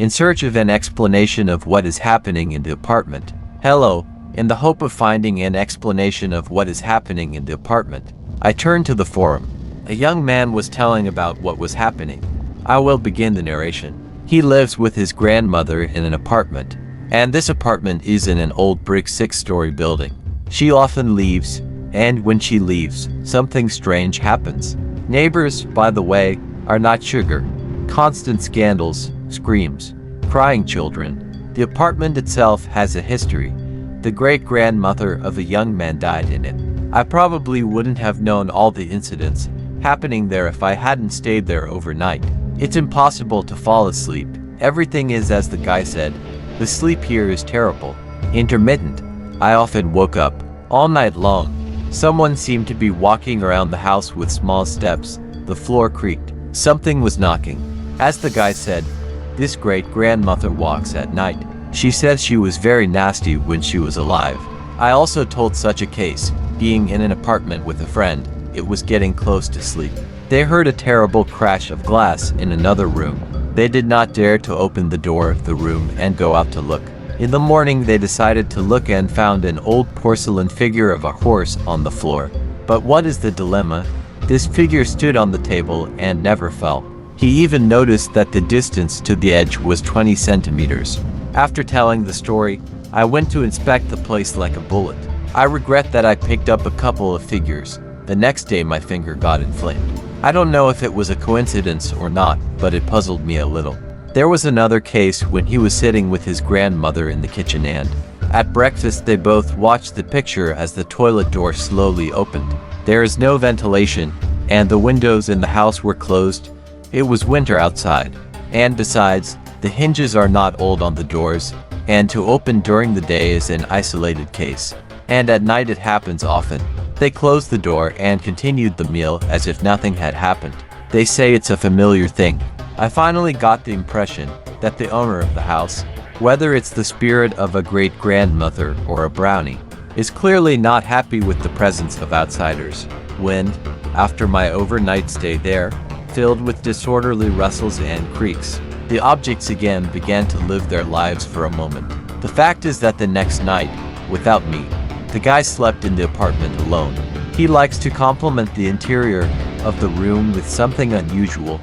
in search of an explanation of what is happening in the apartment. Hello, in the hope of finding an explanation of what is happening in the apartment, I turned to the forum. A young man was telling about what was happening. I will begin the narration. He lives with his grandmother in an apartment, and this apartment is in an old brick 6-story building. She often leaves, and when she leaves, something strange happens. Neighbors, by the way, are not sugar. Constant scandals, screams, crying children. The apartment itself has a history. The great-grandmother of a young man died in it. I probably wouldn't have known all the incidents happening there if I hadn't stayed there overnight. It's impossible to fall asleep. Everything is as the guy said. The sleep here is terrible. Intermittent. I often woke up all night long. Someone seemed to be walking around the house with small steps. The floor creaked. Something was knocking. As the guy said, this great-grandmother walks at night. She says she was very nasty when she was alive. I also told such a case, being in an apartment with a friend. It was getting close to sleep. They heard a terrible crash of glass in another room. They did not dare to open the door of the room and go out to look. In the morning they decided to look and found an old porcelain figure of a horse on the floor. But what is the dilemma? This figure stood on the table and never fell. He even noticed that the distance to the edge was 20 centimeters. After telling the story, I went to inspect the place like a bullet. I regret that I picked up a couple of figures. The next day my finger got inflamed. I don't know if it was a coincidence or not, but it puzzled me a little. There was another case when he was sitting with his grandmother in the kitchen and, at breakfast they both watched the picture as the toilet door slowly opened. There is no ventilation, and the windows in the house were closed. It was winter outside. And besides, the hinges are not old on the doors, and to open during the day is an isolated case. And at night it happens often. They closed the door and continued the meal as if nothing had happened. They say it's a familiar thing. I finally got the impression that the owner of the house, whether it's the spirit of a great-grandmother or a brownie, is clearly not happy with the presence of outsiders. When, after my overnight stay there, filled with disorderly rustles and creaks, the objects again began to live their lives for a moment. The fact is that the next night, without me, the guy slept in the apartment alone. He likes to complement the interior of the room with something unusual,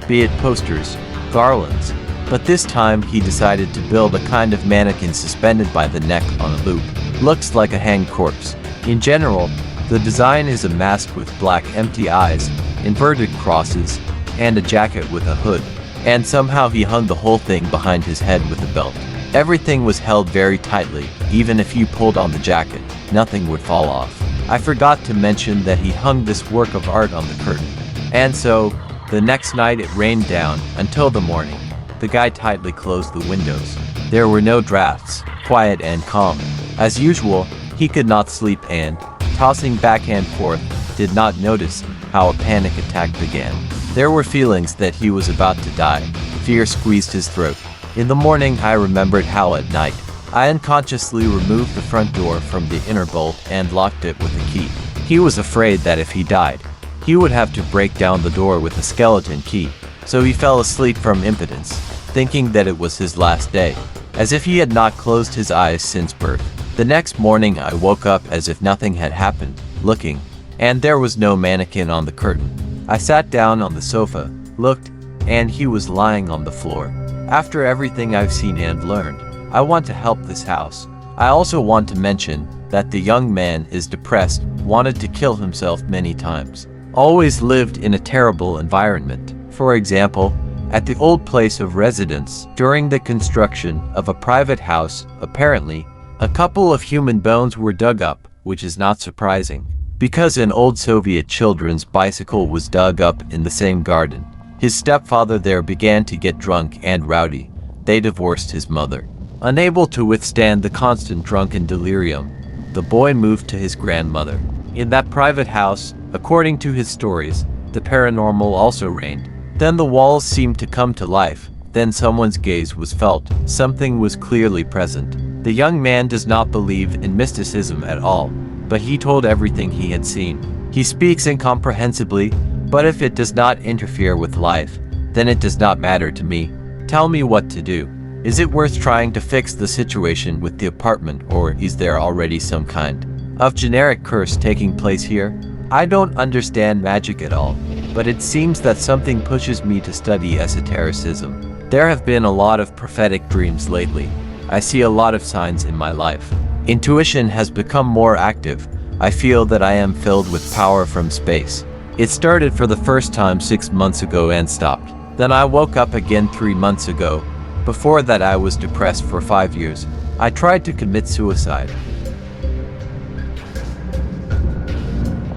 be it posters, garlands, but this time he decided to build a kind of mannequin suspended by the neck on a loop. Looks like a hanged corpse. In general, the design is a mask with black empty eyes, inverted crosses, and a jacket with a hood. And somehow he hung the whole thing behind his head with a belt. Everything was held very tightly. Even if you pulled on the jacket, nothing would fall off. I forgot to mention that he hung this work of art on the curtain. And so, the next night it rained down until the morning. The guy tightly closed the windows. There were no drafts, quiet and calm. As usual, he could not sleep and, tossing back and forth, did not notice how a panic attack began. There were feelings that he was about to die. Fear squeezed his throat. In the morning I remembered how at night, I unconsciously removed the front door from the inner bolt and locked it with a key. He was afraid that if he died, he would have to break down the door with a skeleton key. So he fell asleep from impotence, thinking that it was his last day, as if he had not closed his eyes since birth. The next morning I woke up as if nothing had happened, looking, and there was no mannequin on the curtain. I sat down on the sofa, looked, and he was lying on the floor. After everything I've seen and learned, I want to help this house. I also want to mention that the young man is depressed, wanted to kill himself many times, always lived in a terrible environment. For example, at the old place of residence, during the construction of a private house, apparently, a couple of human bones were dug up, which is not surprising, because an old Soviet children's bicycle was dug up in the same garden. His stepfather there began to get drunk and rowdy. They divorced his mother. Unable to withstand the constant drunken delirium, the boy moved to his grandmother. In that private house, according to his stories, the paranormal also reigned. Then the walls seemed to come to life. Then someone's gaze was felt. Something was clearly present. The young man does not believe in mysticism at all, but he told everything he had seen. He speaks incomprehensibly, but if it does not interfere with life, then it does not matter to me. Tell me what to do. Is it worth trying to fix the situation with the apartment, or is there already some kind of generic curse taking place here? I don't understand magic at all, but it seems that something pushes me to study esotericism. There have been a lot of prophetic dreams lately. I see a lot of signs in my life. Intuition has become more active. I feel that I am filled with power from space. It started for the first time 6 months ago and stopped. Then I woke up again 3 months ago. Before that I was depressed for 5 years. I tried to commit suicide.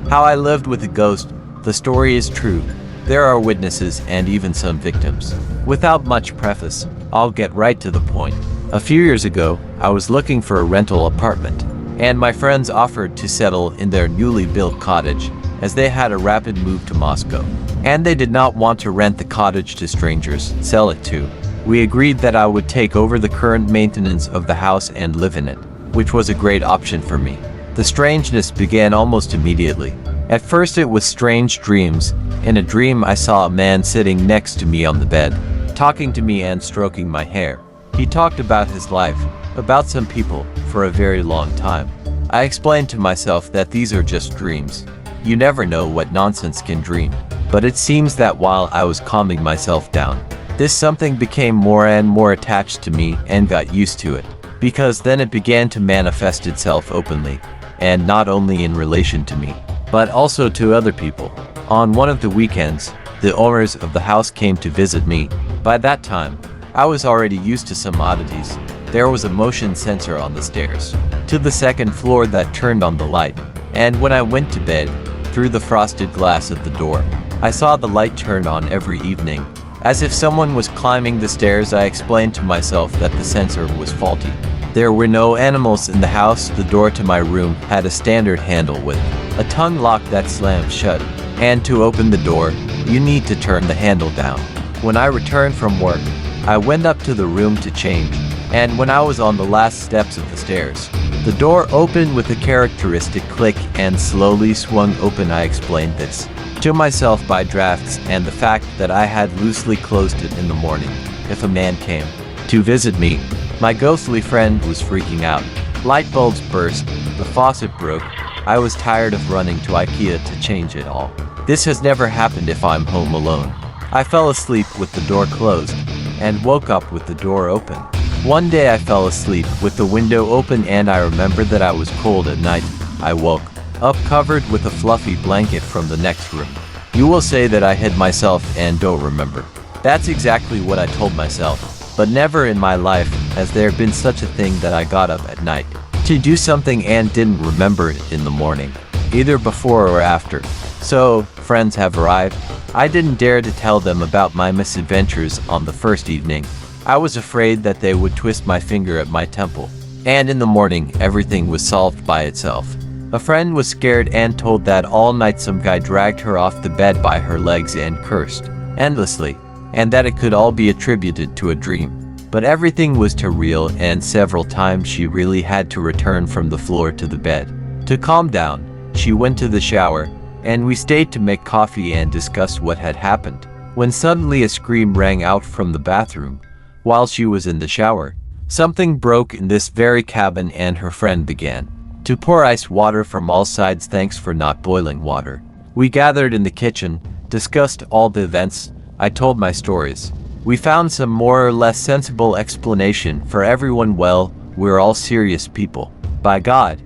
How I lived with a ghost. The story is true. There are witnesses and even some victims. Without much preface, I'll get right to the point. A few years ago, I was looking for a rental apartment, and my friends offered to settle in their newly built cottage, as they had a rapid move to Moscow, and they did not want to rent the cottage to strangers, sell it to. We agreed that I would take over the current maintenance of the house and live in it, which was a great option for me. The strangeness began almost immediately. At first it was strange dreams. In a dream I saw a man sitting next to me on the bed, talking to me and stroking my hair. He talked about his life, about some people, for a very long time. I explained to myself that these are just dreams. You never know what nonsense can dream. But it seems that while I was calming myself down, this something became more and more attached to me and got used to it. Because then it began to manifest itself openly, and not only in relation to me, but also to other people. On one of the weekends, the owners of the house came to visit me. By that time, I was already used to some oddities. There was a motion sensor on the stairs to the second floor that turned on the light, and when I went to bed, through the frosted glass of the door, I saw the light turn on every evening. As if someone was climbing the stairs, I explained to myself that the sensor was faulty. There were no animals in the house. The door to my room had a standard handle with a tongue lock that slammed shut, and to open the door, you need to turn the handle down. When I returned from work, I went up to the room to change, and when I was on the last steps of the stairs, the door opened with a characteristic click and slowly swung open. I explained this to myself by drafts and the fact that I had loosely closed it in the morning. If a man came to visit me, my ghostly friend was freaking out. Light bulbs burst, the faucet broke. I was tired of running to IKEA to change it all. This has never happened if I'm home alone. I fell asleep with the door closed and woke up with the door open. One day I fell asleep with the window open and I remembered that I was cold at night. I woke up covered with a fluffy blanket from the next room. You will say that I hid myself and don't remember. That's exactly what I told myself. But never in my life has there been such a thing that I got up at night to do something and didn't remember it in the morning, either before or after. So, friends have arrived. I didn't dare to tell them about my misadventures on the first evening. I was afraid that they would twist my finger at my temple. And in the morning, everything was solved by itself. A friend was scared and told that all night some guy dragged her off the bed by her legs and cursed endlessly, and that it could all be attributed to a dream. But everything was too real, and several times she really had to return from the floor to the bed. To calm down, she went to the shower, and we stayed to make coffee and discuss what had happened, when suddenly a scream rang out from the bathroom. While she was in the shower, something broke in this very cabin and her friend began to pour ice water from all sides. Thanks for not boiling water. We gathered in the kitchen, discussed all the events. I told my stories. We found some more or less sensible explanation for everyone. Well, we're all serious people. By God,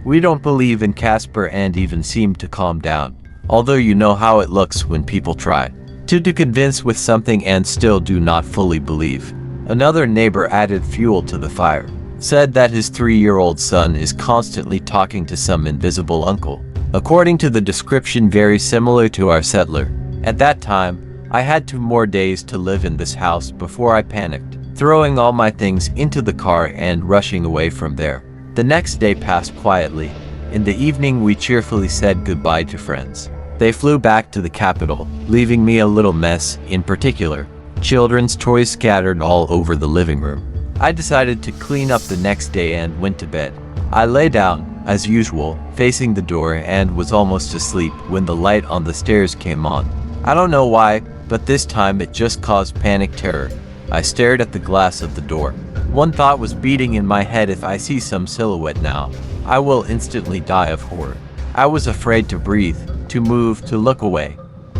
we don't believe in Casper, and even seem to calm down. Although you know how it looks when people try to convince with something and still do not fully believe. Another neighbor added fuel to the fire. Said that his 3-year-old son is constantly talking to some invisible uncle. According to the description, very similar to our settler. At that time, I had 2 more days to live in this house before I panicked, throwing all my things into the car and rushing away from there. The next day passed quietly. In the evening, we cheerfully said goodbye to friends. They flew back to the capital, leaving me a little mess, in particular, children's toys scattered all over the living room. I decided to clean up the next day and went to bed. I lay down, as usual, facing the door and was almost asleep when the light on the stairs came on. I don't know why, but this time it just caused panic terror. I stared at the glass of the door. One thought was beating in my head: if I see some silhouette now, I will instantly die of horror. I was afraid to breathe, to move, to look away.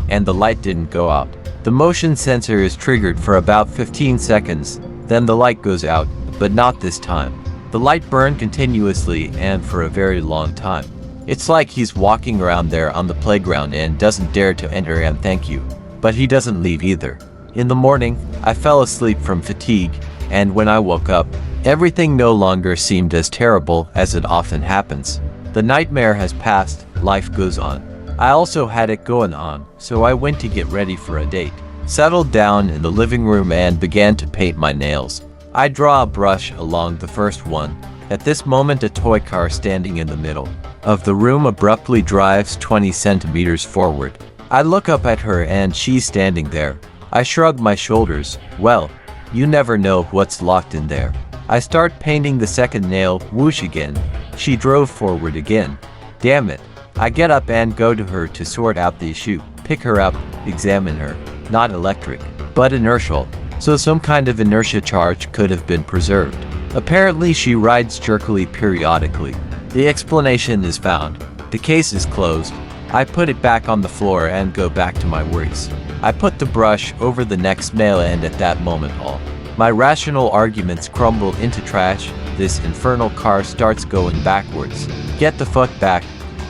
And the light didn't go out. The motion sensor is triggered for about 15 seconds, then the light goes out, but not this time. The light burned continuously and for a very long time. It's like he's walking around there on the playground and doesn't dare to enter and thank you. But he doesn't leave either. In the morning, I fell asleep from fatigue, and when I woke up, everything no longer seemed as terrible as it often happens. The nightmare has passed, life goes on. I also had it going on, so I went to get ready for a date. Settled down in the living room and began to paint my nails. I draw a brush along the first one. At this moment, a toy car standing in the middle of the room abruptly drives 20 centimeters forward. I look up at her and she's standing there. I shrug my shoulders. Well, you never know what's locked in there. I start painting the second nail. Whoosh again. She drove forward again. Damn it. I get up and go to her to sort out the issue. Pick her up, examine her. Not electric, but inertial. So some kind of inertia charge could have been preserved. Apparently she rides jerkily periodically. The explanation is found. The case is closed. I put it back on the floor and go back to my worries. I put the brush over the next nail, and at that moment all my rational arguments crumble into trash. This infernal car starts going backwards. Get the fuck back.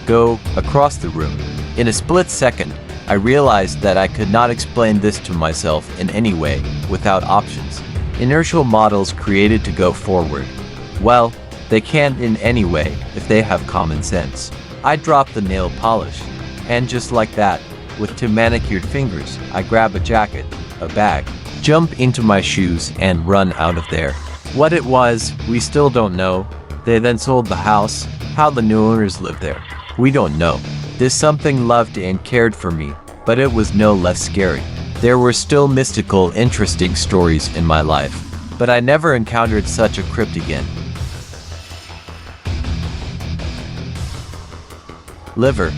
Go across the room. In a split second, I realized that I could not explain this to myself in any way without options. Inertial models created to go forward. Well, they can't in any way if they have common sense. I drop the nail polish, and just like that, with 2 manicured fingers, I grab a jacket, a bag, jump into my shoes, and run out of there. What it was, we still don't know. They then sold the house. How the new owners lived there, we don't know. This something loved and cared for me, but it was no less scary. There were still mystical, interesting stories in my life, but I never encountered such a crypt again. Liver.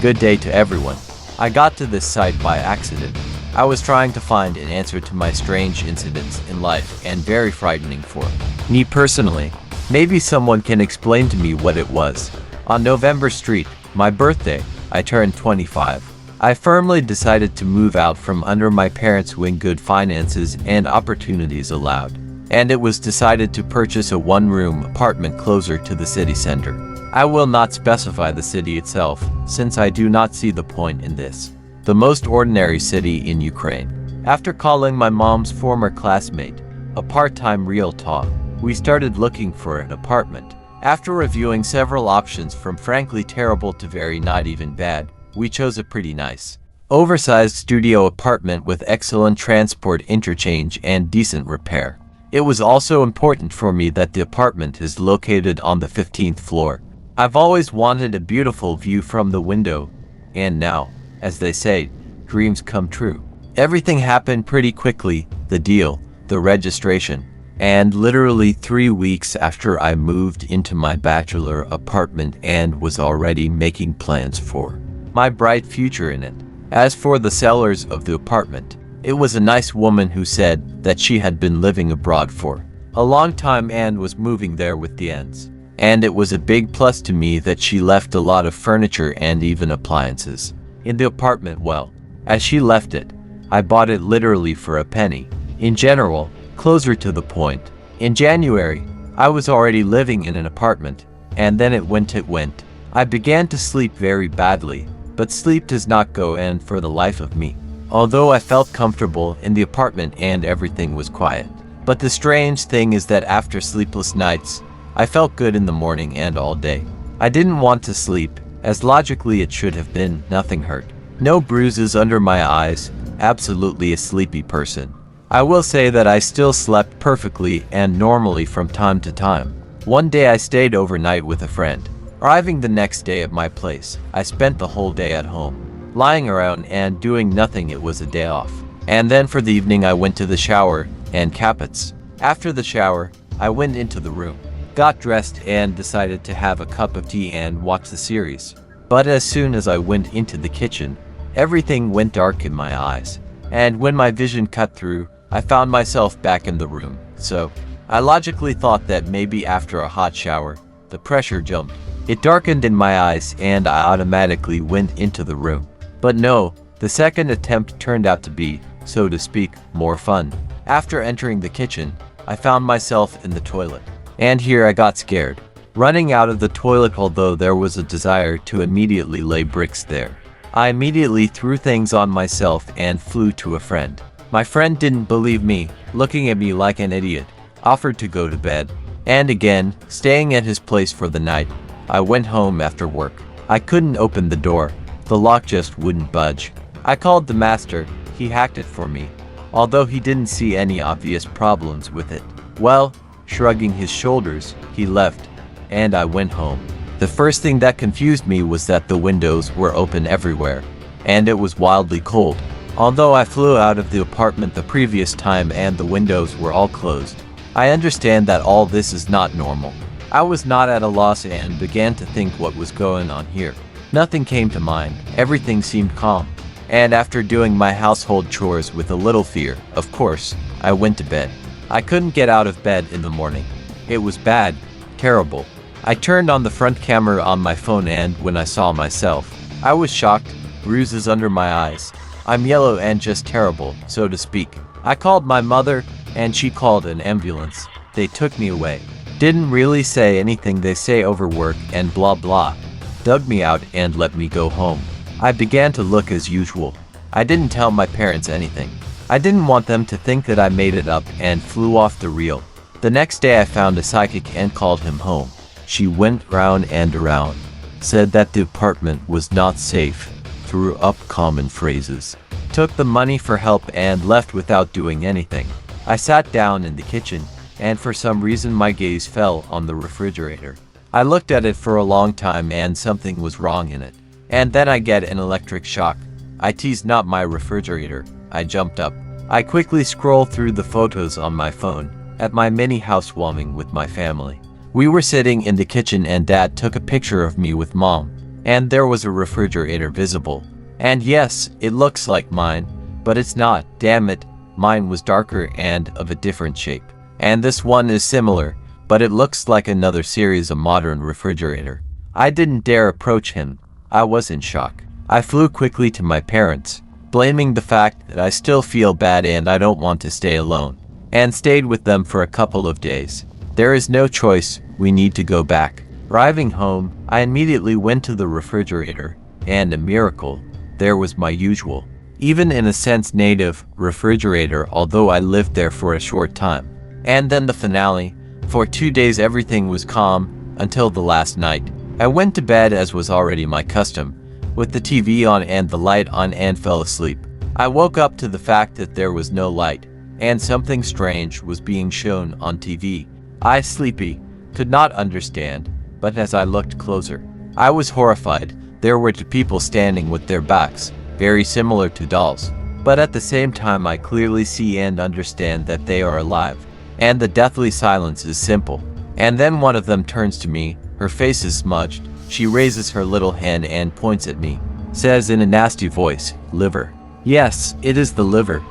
Good day to everyone. I got to this site by accident. I was trying to find an answer to my strange incidents in life, and very frightening for me personally. Maybe someone can explain to me what it was. On November Street, my birthday, I turned 25. I firmly decided to move out from under my parents' wing. Good finances and opportunities allowed, and it was decided to purchase a one-room apartment closer to the city center. I will not specify the city itself, since I do not see the point in this. The most ordinary city in Ukraine. After calling my mom's former classmate, a part-time realtor, we started looking for an apartment. After reviewing several options from frankly terrible to very not even bad, we chose a pretty nice, oversized studio apartment with excellent transport interchange and decent repair. It was also important for me that the apartment is located on the 15th floor. I've always wanted a beautiful view from the window, and now, as they say, dreams come true. Everything happened pretty quickly: the deal, the registration, and literally 3 weeks after I moved into my bachelor apartment and was already making plans for my bright future in it. As for the sellers of the apartment, it was a nice woman who said that she had been living abroad for a long time and was moving there with the ends. And it was a big plus to me that she left a lot of furniture and even appliances in the apartment. Well, as she left it, I bought it literally for a penny. In general, closer to the point, in January, I was already living in an apartment, and then it went. I began to sleep very badly, but sleep does not go in for the life of me. Although I felt comfortable in the apartment and everything was quiet. But the strange thing is that after sleepless nights, I felt good in the morning and all day. I didn't want to sleep, as logically it should have been. Nothing hurt. No bruises under my eyes. Absolutely a sleepy person. I will say that I still slept perfectly and normally from time to time. One day I stayed overnight with a friend. Arriving the next day at my place, I spent the whole day at home, lying around and doing nothing. It was a day off. And then for the evening I went to the shower and capits. After the shower, I went into the room, got dressed and decided to have a cup of tea and watch the series. But as soon as I went into the kitchen, everything went dark in my eyes. And when my vision cut through, I found myself back in the room, so I logically thought that maybe after a hot shower, the pressure jumped. It darkened in my eyes and I automatically went into the room. But no, the second attempt turned out to be, so to speak, more fun. After entering the kitchen, I found myself in the toilet. And here I got scared. Running out of the toilet, although there was a desire to immediately lay bricks there. I immediately threw things on myself and flew to a friend. My friend didn't believe me, looking at me like an idiot, offered to go to bed. And again, staying at his place for the night. I went home after work. I couldn't open the door. The lock just wouldn't budge. I called the master. He hacked it for me, although he didn't see any obvious problems with it. Well, shrugging his shoulders, he left, and I went home. The first thing that confused me was that the windows were open everywhere, and it was wildly cold. Although I flew out of the apartment the previous time and the windows were all closed, I understand that all this is not normal. I was not at a loss and began to think what was going on here. Nothing came to mind, everything seemed calm. And after doing my household chores with a little fear, of course, I went to bed. I couldn't get out of bed in the morning. It was bad, terrible. I turned on the front camera on my phone and when I saw myself, I was shocked, bruises under my eyes. I'm yellow and just terrible, so to speak. I called my mother and she called an ambulance. They took me away. Didn't really say anything they say over work and blah blah. Dug me out and let me go home. I began to look as usual. I didn't tell my parents anything. I didn't want them to think that I made it up and flew off the reel. The next day I found a psychic and called him home. She went round and around, said that the apartment was not safe, threw up common phrases, took the money for help and left without doing anything. I sat down in the kitchen, and for some reason my gaze fell on the refrigerator. I looked at it for a long time and something was wrong in it. And then I get an electric shock. I teased not my refrigerator. I jumped up. I quickly scrolled through the photos on my phone at my mini housewarming with my family. We were sitting in the kitchen and Dad took a picture of me with Mom. And there was a refrigerator visible. And yes, it looks like mine, but it's not, damn it. Mine was darker and of a different shape. And this one is similar, but it looks like another series of modern refrigerator. I didn't dare approach him. I was in shock. I flew quickly to my parents, blaming the fact that I still feel bad and I don't want to stay alone, and stayed with them for a couple of days. There is no choice, we need to go back. Arriving home, I immediately went to the refrigerator, and a miracle, there was my usual, even in a sense native, refrigerator, although I lived there for a short time. And then the finale. For 2 days everything was calm, until the last night. I went to bed as was already my custom, with the TV on and the light on and fell asleep. I woke up to the fact that there was no light, and something strange was being shown on TV. I, sleepy, could not understand, but as I looked closer, I was horrified. There were two people standing with their backs, very similar to dolls, but at the same time I clearly see and understand that they are alive, and the deathly silence is simple. And then one of them turns to me, her face is smudged, she raises her little hand and points at me, says in a nasty voice, liver. Yes, it is the liver.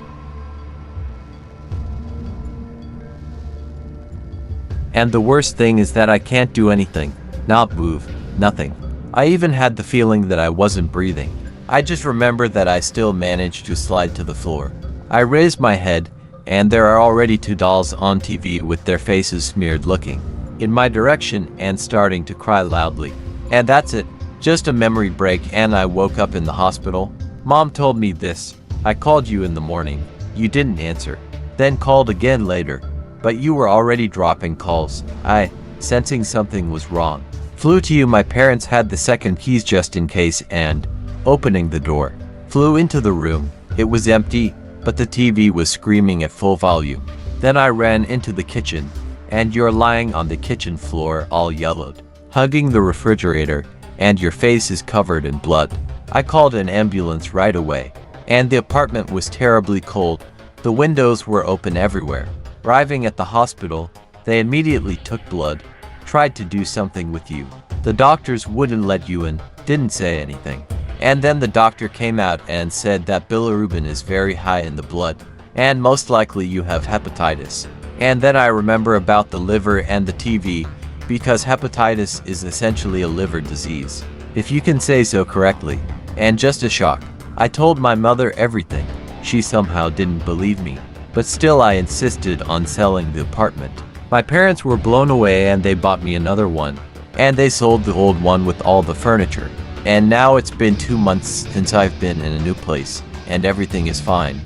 And the worst thing is that I can't do anything, not move, nothing. I even had the feeling that I wasn't breathing. I just remember that I still managed to slide to the floor. I raised my head, and there are already two dolls on TV with their faces smeared looking in my direction and starting to cry loudly. And that's it, just a memory break, and I woke up in the hospital. Mom told me this. I called you in the morning. You didn't answer. Then called again later. But you were already dropping calls. I, sensing something was wrong, flew to you. My parents had the second keys just in case and, opening the door, flew into the room. It was empty, but the TV was screaming at full volume. Then I ran into the kitchen, and you're lying on the kitchen floor all yellowed, hugging the refrigerator, and your face is covered in blood. I called an ambulance right away, and the apartment was terribly cold. The windows were open everywhere. Arriving at the hospital, they immediately took blood, tried to do something with you. The doctors wouldn't let you in, didn't say anything. And then the doctor came out and said that bilirubin is very high in the blood. and most likely you have hepatitis. And then I remember about the liver and the TV, because hepatitis is essentially a liver disease, if you can say so correctly. And just a shock. I told my mother everything. She somehow didn't believe me, but still I insisted on selling the apartment. My parents were blown away and they bought me another one, and they sold the old one with all the furniture. And now it's been 2 months since I've been in a new place, and everything is fine.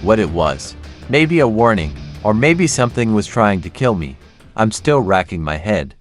What it was? Maybe a warning, or maybe something was trying to kill me. I'm still racking my head.